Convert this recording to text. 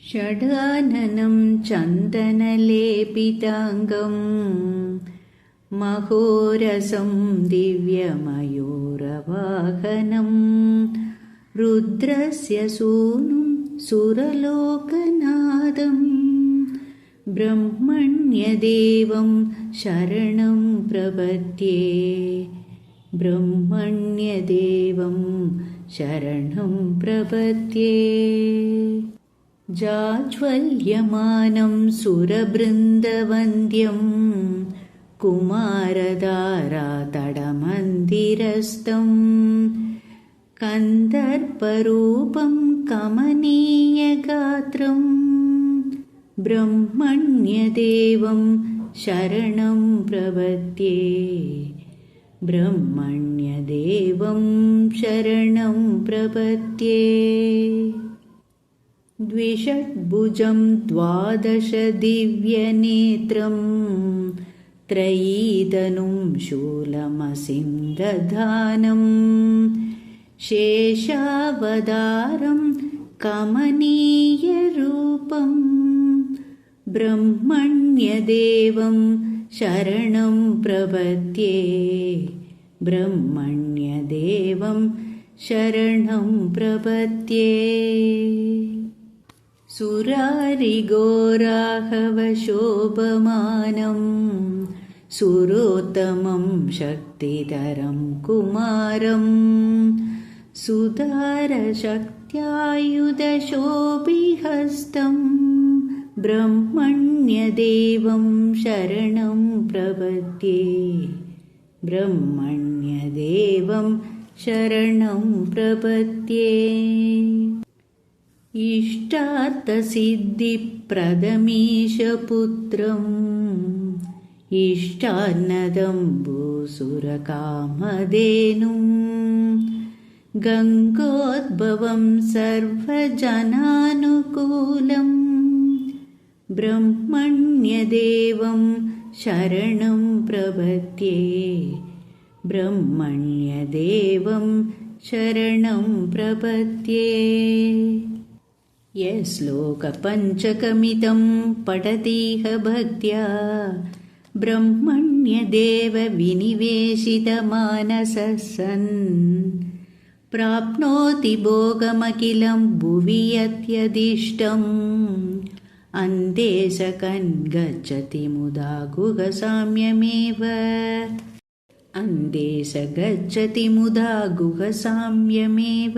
षडाननं चन्दनलेपिताङ्गं महोरसं दिव्यमयूरवाहनं रुद्रस्य सूनुं सुरलोकनादं ब्रह्मण्यदेवं शरणं प्रपद्ये ब्रह्मण्यदेवं शरणं प्रपद्ये। जाज्वल्यमानं सुरबृन्दवन्द्यं कुमारधारातडमन्दिरस्थं कन्दर्परूपं कमनीयगात्रं ब्रह्मण्यदेवं शरणं प्रपद्ये ब्रह्मण्यदेवं शरणं प्रपद्ये। द्विषड्भुजं द्वादशदिव्यनेत्रं त्रयीधनुं शूलमसिन्दधानं शेषावतारं कमनीयरूपं ब्रह्मण्यदेवं शरणं प्रपद्ये ब्रह्मण्यदेवं शरणं प्रपद्ये। सुरारिघोराहवशोभमानं सुरोत्तमं शक्तिधरं कुमारं सुधारशक्त्यायुधशोभिहस्तं ब्रह्मण्यदेवं शरणं प्रपद्ये ब्रह्मण्यदेवं शरणं प्रपद्ये। इष्टार्थसिद्धिप्रदमीशपुत्रम् इष्टान्नदं भूसुरकामधेनुं गङ्गोद्भवं सर्वजनानुकूलं ब्रह्मण्यदेवं शरणं प्रपद्ये ब्रह्मण्यदेवं शरणं प्रपद्ये। यश्लोकपञ्चकमिदं पठतीह भक्त्या ब्रह्मण्यदेवविनिवेशितमानसः सन् प्राप्नोति भोगमखिलं भुवि यत्यदिष्टम् अन्ते सकन् गच्छति मुदा गुहसाम्यमेव अन्ते स गच्छति मुदा गुहसाम्यमेव।